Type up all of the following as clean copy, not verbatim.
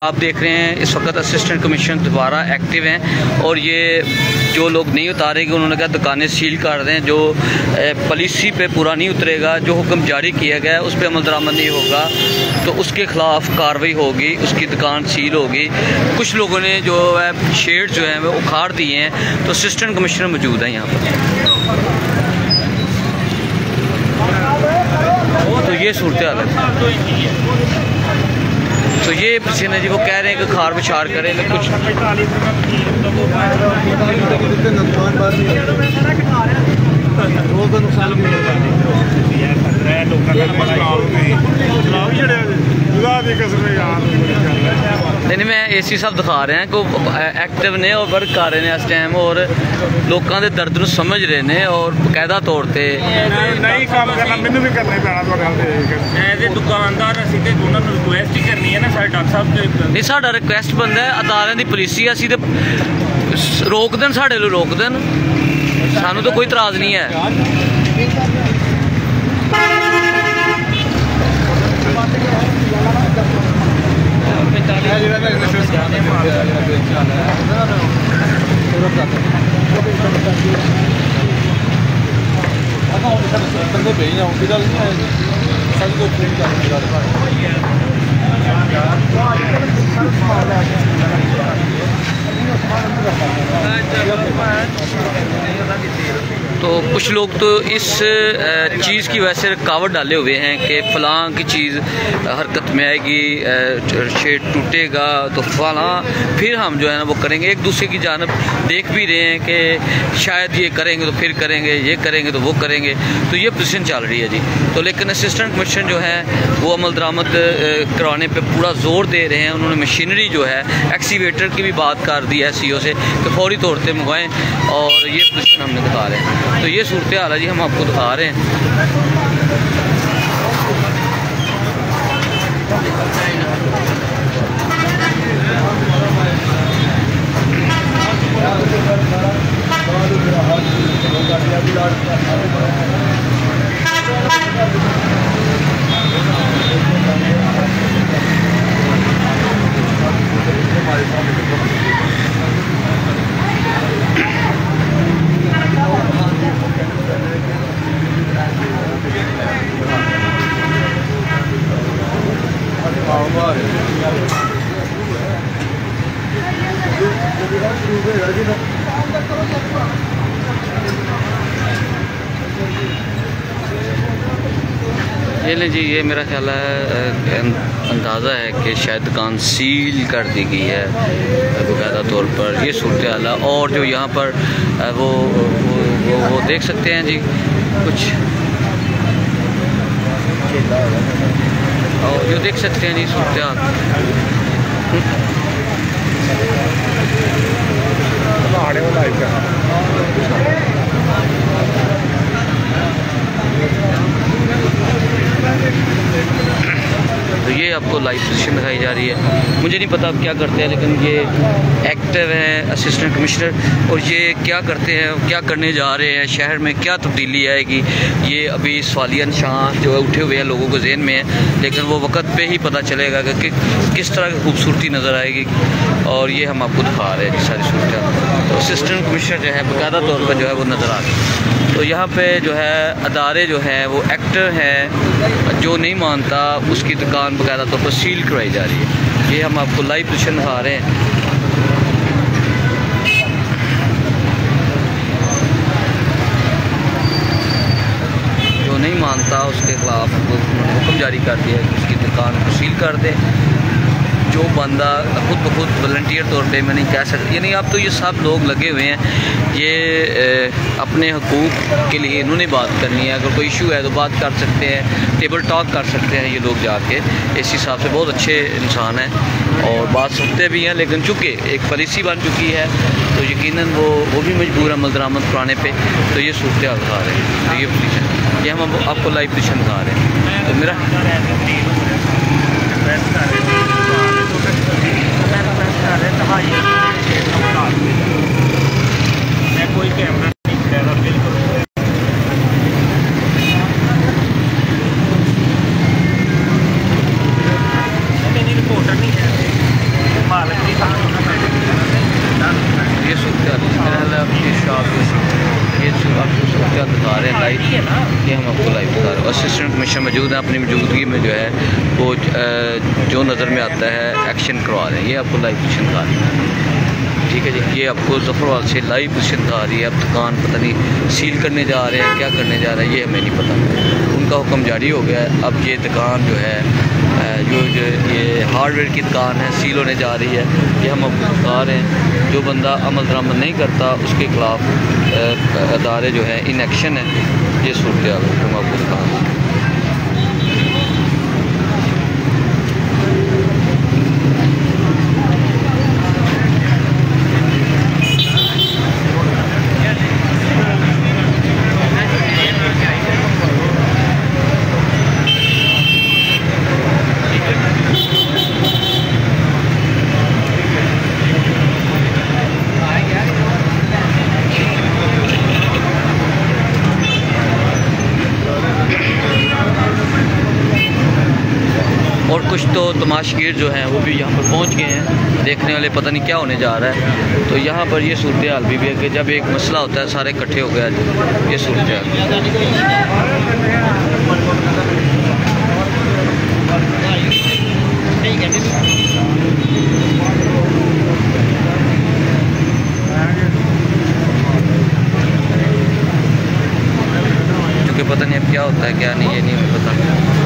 आप देख रहे हैं इस वक्त असिस्टेंट कमिश्नर दोबारा एक्टिव हैं और ये जो लोग नहीं उतारेंगे उन्होंने कहा दुकानें सील कर दें। जो पॉलिसी पे पूरा नहीं उतरेगा, जो हुक्म जारी किया गया है उस पर अमल दरामद नहीं होगा तो उसके ख़िलाफ़ कार्रवाई होगी, उसकी दुकान सील होगी। कुछ लोगों ने जो है शेड जो है वो उखाड़ दिए हैं, तो असिस्टेंट कमिश्नर मौजूद हैं यहाँ पर। तो ये सूरत हाल है। तो ये पसीना है जी, वो कह रहे हैं कि खार बिछार करें कुछ नहीं। मैं एसी साहब दिखा रहे हैं को एक्टिव ने और वर्क कर रहे हैं इस टाइम और लोगों के दर्द को समझ रहे हैं और बकायदा तौर पर नहीं काम करना मैंने भी करना पैना दुकानदार असी तो उन्होंने रिक्वेस्ट ही करनी है ना सारे डॉक्टर साहब नहीं साडा रिक्वेस्ट बनता है अदारे की पॉलिसी असी तो रोक देन, साढ़े लो रोक देन, सानू तो कोई इतराज़ नहीं है। तो कुछ लोग तो इस चीज़ की वजह से रुकावट डाले हुए हैं कि फ़लाँ की चीज़ हरकत में आएगी, शेड टूटेगा तो फ़लाँ फिर हम जो है ना वो करेंगे। एक दूसरे की जानब देख भी रहे हैं कि शायद ये करेंगे तो फिर करेंगे, ये करेंगे तो वो करेंगे, तो ये पोजीशन चल रही है जी। तो लेकिन असिस्टेंट कमिश्नर जो है वो अमल दरामद कराने पर पूरा ज़ोर दे रहे हैं। उन्होंने मशीनरी जो है एक्सीवेटर की भी बात कर दी है CO से कि फौरी तौर पर मंगवाएँ और ये पोजीशन हमने दिखा रहे हैं। तो ये सूरत हाल है जी, हम आपको दिखा रहे हैं। ये लें जी, ये मेरा ख्याल है अंदाज़ा है कि शायद दुकान सील कर दी गई है बाकायदा तौर पर। ये सूरत हाल है। और जो यहाँ पर वो देख सकते हैं जी कुछ, और जो देख सकते हैं जी सूरत हाल। तो ये आपको लाइव पोजीशन दिखाई जा रही है। मुझे नहीं पता आप क्या करते हैं, लेकिन ये एक्टिव हैं असिस्टेंट कमिश्नर और ये क्या करते हैं, क्या करने जा रहे हैं, शहर में क्या तब्दीली आएगी, ये अभी सवालिया निशान जो है उठे हुए हैं लोगों के ज़हन में है। लेकिन वो वक्त पे ही पता चलेगा कि किस तरह की खूबसूरती नज़र आएगी। और ये हम आपको दिखा रहे हैं सारी सूरत। तो असिस्टेंट कमिश्नर जो है बाकायदा तौर पर जो है वो नज़र आ रहा है। तो यहाँ पे जो है अदारे जो हैं वो एक्टर हैं, जो नहीं मानता उसकी दुकान बाकायदा तौर पर सील करवाई जा रही है। ये हम आपको लाइव पोजीशन दिखा रहे हैं। जो नहीं मानता उसके खिलाफ हुक्म जारी कर दिया है कि उसकी दुकान को सील कर दे। जो बंदा खुद ब खुद वॉलंटियर तौर पे मैं नहीं कह सकता, यानी अब तो ये सब लोग लगे हुए हैं, ये अपने हकूक़ के लिए इन्होंने बात करनी है। अगर कोई इशू है तो बात कर सकते हैं, टेबल टॉक कर सकते हैं ये लोग जाके। इस हिसाब से बहुत अच्छे इंसान हैं और बात सुनते भी हैं, लेकिन चूँकि एक पॉलिसी बन चुकी है तो यकीनन वो भी मजबूर है अमल दरामद कराने पर। तो ये सूरत हाल दिखा रहे हैं। तो ये पोजीशन, ये हम आपको लाइव पोजीशन दिखा रहे हैं। तो मेरा मैं कोई कैमरा नहीं खड़ा बिल्कुल। रिपोर्टर नहीं है। हम आपको लाइव बता रहे हैं। असिस्टेंट कमिश्नर मौजूद हैं, अपनी मौजूदगी में जो है वो जो नज़र में आता है एक्शन करवा रहे हैं। ये आपको लाइव पोजीशन दिखा रहे हैं, ठीक है जी। ये आपको ज़फ़रवाल से लाइव पोजीशन दिखा रही है। अब दुकान पता नहीं सील करने जा रहे हैं, क्या करने जा रहे हैं, ये हमें नहीं पता। उनका हुक्म जारी हो गया है। अब ये दुकान जो है जो ये हार्डवेयर की दुकान है सील होने जा रही है। ये हम आपको बता रहे हैं। जो बंदा अमल दरामद नहीं करता उसके ख़िलाफ़ अदारे जो है इन एक्शन है। ये सूरत हाल हम आपको बता रहे हैं। और कुछ तो तमाशगीर जो हैं वो भी यहाँ पर पहुँच गए हैं, देखने वाले पता नहीं क्या होने जा रहा है। तो यहाँ पर ये सूरत हाल भी है कि जब एक मसला होता है सारे इकट्ठे हो गया। ये सूरत हाल क्योंकि पता नहीं अब क्या होता है क्या नहीं, ये नहीं हमें पता।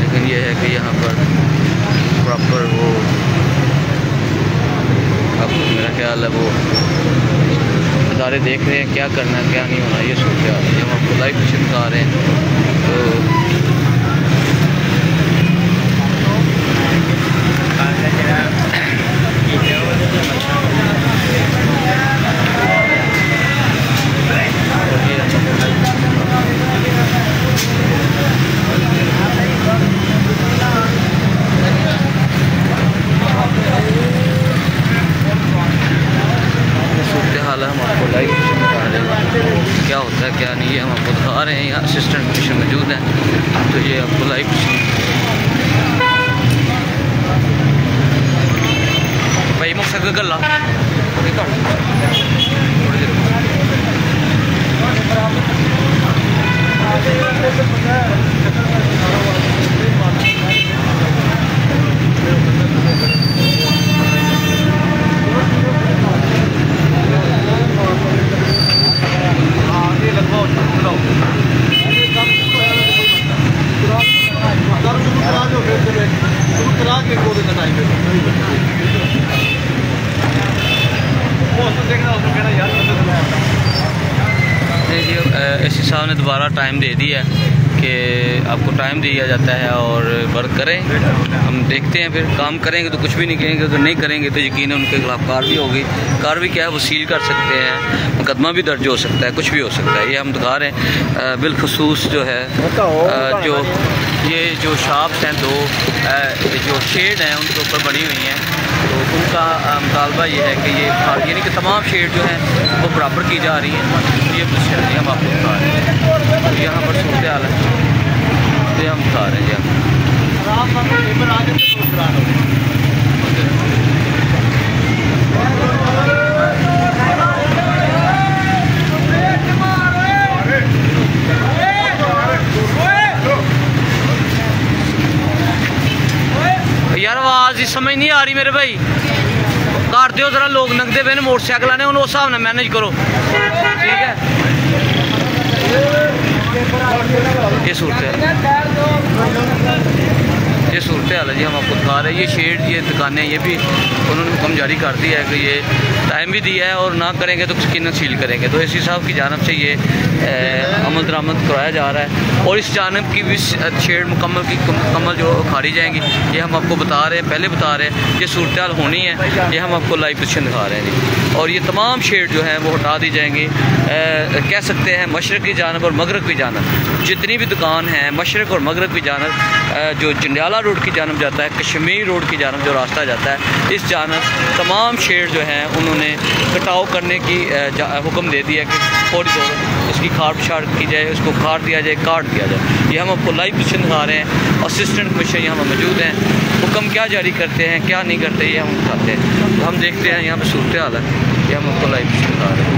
लेकिन ये है कि यहाँ पर प्रॉपर वो अब मेरा ख्याल है वो इदारे देख रहे हैं क्या करना है क्या नहीं होना। ये सोच रहा है हम आपको लाइव पोजीशन दिखा रहे हैं। तो हम आपको लाइव दिखा रहे हैं क्या होता है क्या नहीं है, हम आपको दिखा रहे हैं। यहाँ असिस्टेंट कमिश्नर मौजूद हैं, तो ये आपको लाइव भाई मकसद गला एसी साहब ने दोबारा टाइम दे दिया है कि आपको टाइम दिया जाता है और वर्क करें। हम देखते हैं फिर काम करेंगे तो कुछ भी नहीं करेंगे, तो नहीं करेंगे तो यकीन उनके खिलाफ कार्रवाई होगी। कार्रवाई क्या है वो सील कर सकते हैं, मुकदमा भी दर्ज हो सकता है, कुछ भी हो सकता है। ये हम दिखा रहे हैं। बिलखसूस जो है जो शाप्स हैं दो जो शेड हैं उनके ऊपर बनी हुई हैं, तो उनका मुतालबा ये है कि ये यानी कि तमाम शेड जो हैं वो बराबर की जा रही हैं। ये हम आपको बता रहे हैं। तो यहाँ पर सूरत हाल है तो हम बता रहे हैं जी। यार आवाज़ ही समझ नहीं आ रही मेरे भाई, कर दो जरा। लोग नंगते पे मोटरसाइकिल ने उस हिसाब से मैनेज करो, ठीक है। ये सूरत हाल है जी, हम आपको दिखा रहे हैं। ये शेड ये दुकानें ये भी उन्होंने हुक्म जारी कर दिया है कि ये टाइम भी दिया है और ना करेंगे तो किन सील करेंगे। तो एसी साहब की जानब से ये अमल दरामद कराया जा रहा है और इस जानब की भी शेड मुकम्मल जो उखाड़ी जाएंगी। ये हम आपको बता रहे हैं, पहले बता रहे हैं कि सूरत हाल होनी है। ये हम आपको लाइव पोजीशन दिखा रहे हैं जी। और ये तमाम शेड जो हैं वो हटा दी जाएंगी। कह सकते हैं मशरक़ की जानब और मगरब की जानब जितनी भी दुकान हैं, मशरक़ और मगरब की जानब जो जंडियाला रोड की जानब जाता है, कश्मीर रोड की जानब जो रास्ता जाता है, इस जानब तमाम शेड जो हैं उन्होंने कटाव करने की हुक्म दे दिया कि फौरी तौर इसकी खाट छाट की जाए, उसको काट दिया जाए, काट दिया जाए। ये हम आपको लाइव पोजीशन दिखा रहे हैं। असिस्टेंट कमिश्नर यहाँ मौजूद हैं, हुक्म क्या जारी करते हैं क्या नहीं करते ये हम दिखाते हैं। तो हम देखते हैं यहाँ पर सूरत हाल है। ये हम आपको लाइव पोजीशन दिखा रहे हैं।